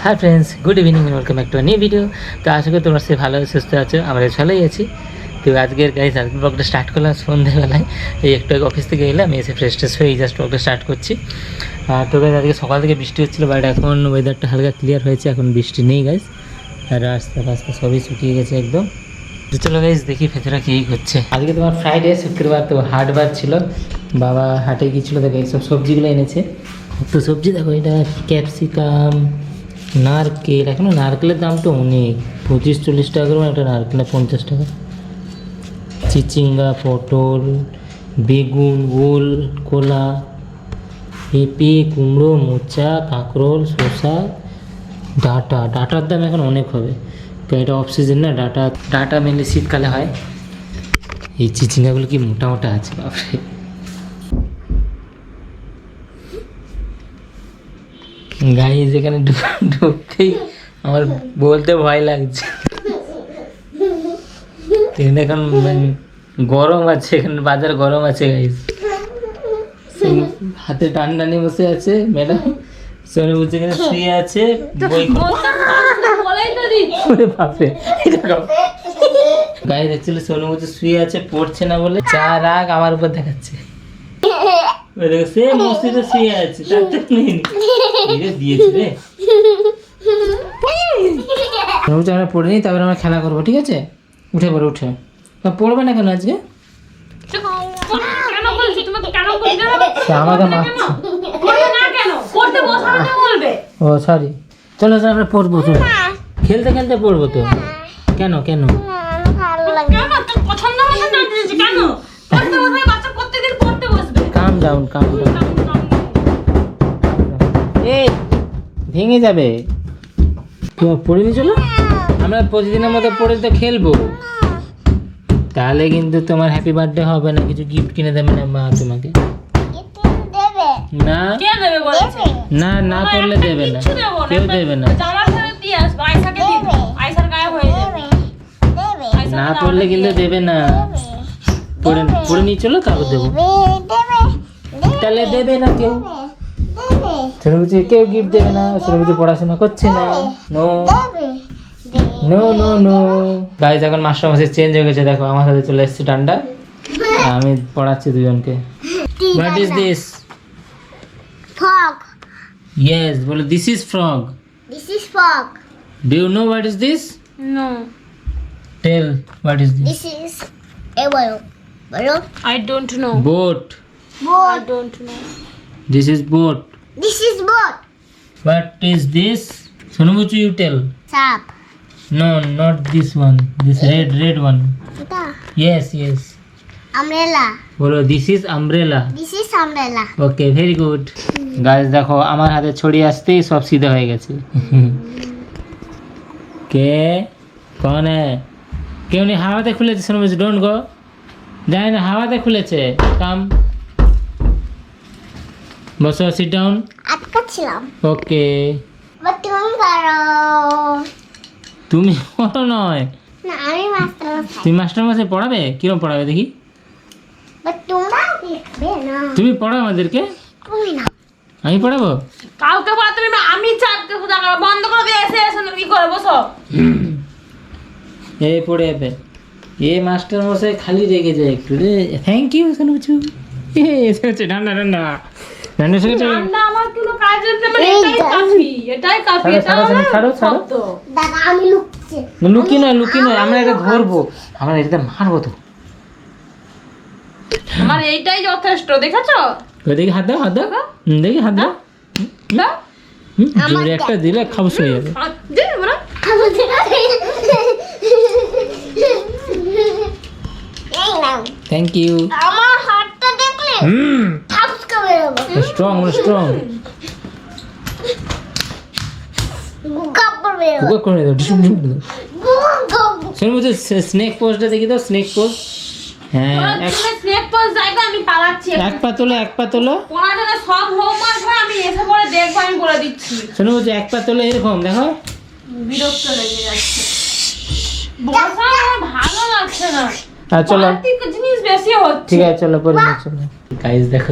High friends, good evening and welcome back to new video. তো আশা করি তোমরা সে ভালো সুস্থ আছো, আমরা ভালোই আছি। তো আজকের ব্লগটা স্টার্ট করলাম সন্ধ্যেবেলায়। এই একটু আগে অফিস থেকে এলাম, এসে ফ্রেশ ট্রেশ হয়ে জাস্ট ব্লগটা স্টার্ট করছি। তো গাইজ আজকে সকাল থেকে বৃষ্টি হচ্ছিলো, বাট এখন ওয়েদারটা হালকা ক্লিয়ার হয়েছে, এখন বৃষ্টি নেই গাইজ। আর রাস্তা ফাস্তা সবই শুকিয়ে গেছে একদম। তো চলো গাইজ দেখি ভেতরে কী হচ্ছে। আজকে তোমার ফ্রাইডে, শুক্রবার, তো হাটবার ছিল, বাবা হাটে গিয়েছিলো, দেখো এইসব সবজিগুলো এনেছে। তো সবজি দেখো, এটা ক্যাপসিকাম, নারকেল। এখনও নারকেলের দাম তো অনেক, 25-40 টাকা করে একটা নারকেল, 50 টাকা। চিচিঙ্গা, পটল, বেগুন, ওল, কলা, পেঁপে, কুমড়ো, মোচা, কাঁকরোল, শসা, ডাটার দাম এখন অনেক হবে, তো এটা অফ সিজন না। ডাটা মেনলি শীতকালে হয়। এই চিচিঙ্গাগুলো কি মোটা মোটা আছে বাপরে। গাইজ এখানে ঢুকতেই আমার বলতে ভয় লাগছে। এখন গরম আছে, এখানে বাজার গরম আছে গাইজ। হাতে ঠান্ডা নিয়ে বসে আছে ম্যাডাম, সোনু বুঝে এখানে শুয়ে আছে বই। গাইজ অ্যাকচুয়ালি সোনু বুঝে শুয়ে আছে, পড়ছে না বলে চা রাগ আমার উপর দেখাচ্ছে। সে মসজিদে শুয়ে আছে, দিয়েছে রে। আমরা পড়ে নিই, তারপরে আমরা খেলা করবো, ঠিক আছে? উঠে পড়ে উঠে পড়বে না কেন আজকে? আমাকে ও সরি, চলো আমরা পড়বো, চলো খেলতে খেলতে পড়বো। তো কেন কেন কাম ডাউন এই ভেঙে যাবে। পড়ে নি, চলো আমরা প্রতিদিনের মতো পড়ে তো খেলবো। তাহলে কিন্তু তোমার হ্যাপি বার্থডে হবে না, কিছু গিফট কিনে দেবে না মা তোমাকে। না না না পড়লে দেবে না, কেউ দেবে না। না পড়লে কিন্তু দেবে না। পড়ে নিয়ে চলো, তারপর দেবো। তাহলে দেবে না কেউ, কেউ গিফট দেবে না। পড়াশোনা করছে না। No no no no guys, এখন মাস্টারমশাই চেঞ্জ হয়ে গেছে, দেখো আমার সাথে চলে এসেছে ঠান্ডা, আমি পড়াচ্ছি দুজনকে। What is this? Frog. Yes, বলো this is frog. This is frog. Do you know what is this? No. Tell what is this? This is a balloon. Balloon. I don't know. Boat. I Boat. don't know. This is boat. This is boat. What is this? Sonubuchu, you tell. Sap. No, not this one. This red one. Ita. Yes, yes. Umbrella. বলো this is umbrella. This is umbrella. Okay, very good. Guys দেখো আমার হাতে ছড়ি আসতেই সব সিধা হয়ে গেছে। কে কোন কেউ নেই, হাওয়াতে খুলেছে। শোনো, ডোন্ট গো, যাই না, হাওয়াতে খুলেছে। কাম, বসো, সিট ডাউন। আটকাচ্ছিলাম। ওকে, বাট তুমি করো। তুমি করো নয়, না আমি মাস্টার। তুমি মাস্টার মাসে পড়াবে। কিরম পড়াবে দেখি? বাট তোমরা দেখবে না। তুমি পড়াও আমাদেরকে। তুমি না। আমি পড়াবো? কাউকে পড়াতে পারবে না, আমি চাপকে পূজা করব। বন্ধ করে দিয়ে এসে কি করে বসো। এই পড়ে যাবে। এ মাস্টার মশাই খালি রেগে যায় একটু রে। Thank you Sonuchu. এসে হচ্ছে ঠান্ডা ঠান্ডা ঠান্ডা এসে গেছে। ঠান্ডা আমার কোনো কাজের না, মানে এটাই কাফি। ছাড়ো। দাদা আমি লুকছি। লুকি নয়, আমরা এটা ধরবো, আমরা এটাতে মারবো। তো আমার এইটাই যথেষ্ট, দেখেছো? ওই দেখি হাত দাও, দেখি হাত দাও। দাও। জোরে একটা দিলে খাবস হয়ে যাবে। দে বড়। এই নাও। Thank you. আমার হাতটা দেখলে থাপস করে দেবো। স্ট্রং কাপড় বের হবে। কুকা করে দাও, ডিসুম দাও। গুগু। শোনো বুঝে স্নেক পোজটা দেখি দাও, স্নেক পোজ। হ্যাঁ, তুমি স্নেক পোজ জায়গা আমি পালাচ্ছি। এক পা তোলো। পড়াটা সব হোমওয়ার্ক হয়, আমি এসে পরে দেখবো, আমি করে দিচ্ছি। শোনো বুঝে এক পা তোলো, এরকম দেখো। বিরক্ত লেগে যাচ্ছে, বসা আমার ভালো লাগছে না। চলো, জিনিস বেশি হচ্ছে। ঠিক আছে, চলো পরে চলো। গাইস দেখো,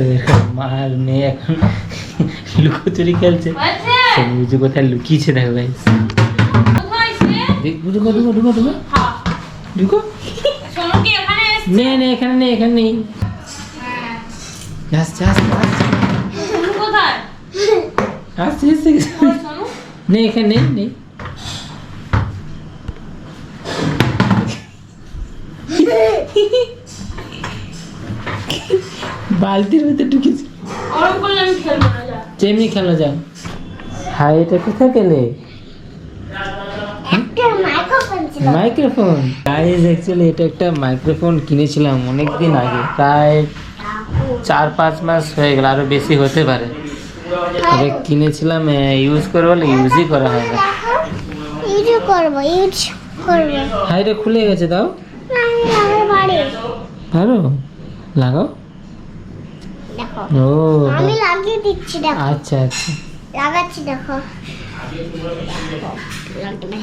মার মেয়ে এখন লুকোচুরি খেলছে। বুঝি কোথায় লুকিয়েছে দেখো গাইস। কোথায় সে? ঢুকো ঢুকো ঢুকো ঢুকো হ্যাঁ। ঢুকো। সোনু কি এখানে এসছে? নে নে এখানে নেই এখানে নেই। আসছে আসছে আসছে সোনু কোথায়? আসছে আসছে কই সোনু? নেই এখানে নেই নেই। বালতির মধ্যে ঢুকেছে। ওরম করলে আমি খেলবো না, যা। যেমনি খেলো যাও। হ্যাঁ এটা কোথায় পেলে? একটা মাইক্রোফোন ছিল। মাইক্রোফোন। গাইস অ্যাকচুয়ালি এটা একটা মাইক্রোফোন কিনেছিলাম অনেক দিন আগে, প্রায় 4-5 মাস হয়ে গেল, আরো বেশি হতে পারে। এটা কিনেছিলাম ইউজ করবো বলে ইউজই করা হয় না। ইউজ করবো। হ্যাঁ এটা খুলে গেছে, দাও না, আমি লাগাই বাড়ি। পারো লাগাও। দেখো ও আমি লাগিয়ে দিচ্ছি, দেখো আচ্ছা আচ্ছা লাগাচ্ছি, দেখো লাগবে।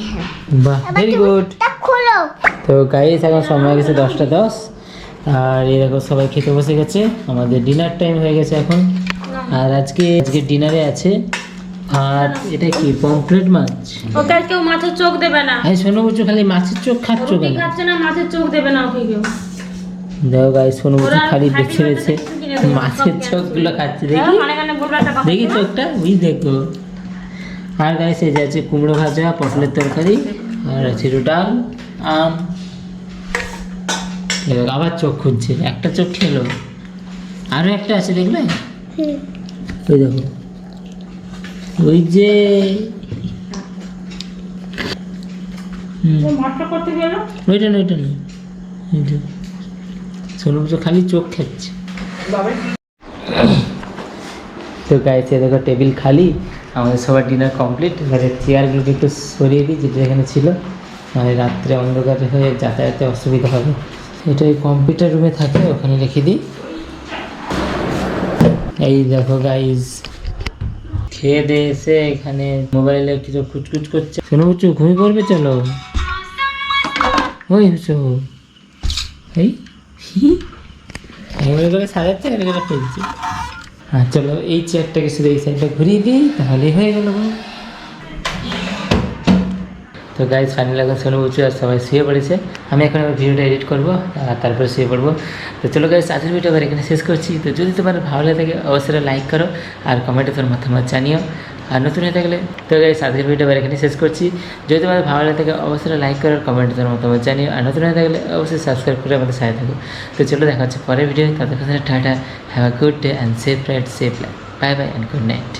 বাহ ভেরি গুড। তা খোলো। তো গাইস এখন সময় হয়ে গেছে 10:10 আর এই দেখো সবাই খেতে বসে গেছে, আমাদের ডিনার টাইম হয়ে গেছে এখন। আর আজকে ডিনারে আছে আর এটা কি পমফ্রেট মাছ। ওকে আর কেউ মাছের চোখ দেবে না। এই শোনো বুঝছো খালি মাছের চোখ খাচ্ছ রুটি কেন? খাচ্ছে না, মাছের চোখ দেবে না ওকে কেউ। দেখো গাইস শোনো বুঝছো ওরা খালি happy বেছে বেছে birthday কিনে দেবে, মাছের সব চোখগুলো খাচ্ছে, দেখি দেখি মানে কানে বলবে একটা কথা। দেখি চোখটা বুঝ দেখো। আর গাইস এই যে আছে কুমড়ো ভাজা, পটলের তরকারি আর আছে ডাল, আম। এবার আবার চোখ খুঁজছে, একটা চোখ খেলো, আরো একটা আছে দেখবে ওই দেখো ওই যে ও মাছটা করতে গেল। ওইটা না ওইটা না ওইটা। শোনো বুঝো খালি চোখ খাচ্ছে। বাবা তো গাইছে দেখো টেবিল খালি, আমাদের সবার ডিনার কমপ্লিট। এবারে চেয়ারগুলোকে একটু সরিয়ে দিই যেটা এখানে ছিল, মানে রাত্রে অন্ধকার হয়ে যাতায়াতে অসুবিধা হবে। এটা এই কম্পিউটার রুমে থাকে, ওখানে রেখে দিই। এই দেখো গাইজ খেয়ে দিয়ে এসে এখানে মোবাইলে কিছু কুচকুচ করছে। শোনো বুঝছো ঘুমিয়ে পড়বে, চলো ওই বুঝছো এই এমনি করে সাজাচ্ছে এমনি করে ফেলছে। হ্যাঁ চলো এই চেয়ারটাকে শুধু এই সাইডটা ঘুরিয়ে দিই, তাহলেই হয়ে গেল। তো গাইজ ফাইনাল এখন শোনো বুঝছো আর সবাই শুয়ে পড়েছে, আমি এখন আবার ভিডিওটা এডিট করবো আর তারপরে শুয়ে পড়বো। তো চলো গাইজ আজকের ভিডিও আবার এখানে শেষ করছি। তো যদি তোমার ভালো লাগে থাকে অবশ্যই লাইক করো আর কমেন্টে তোমার মতামত জানিও। আর নতুন হয়ে থাকলে তো গাইজ আজকের ভিডিও আবার এখানে শেষ করছি। যদি তোমার ভালো লাগে থাকে অবশ্যই লাইক করো, কমেন্টে তোমার মতামত জানিও। আর নতুন হয়ে থাকলে অবশ্যই সাবস্ক্রাইব করে আমাদের সাথে থাকো। তো চলো দেখা হচ্ছে পরের ভিডিও, তাদের কাছে tata, have a good day and safe ride, safe life, bye bye and good night.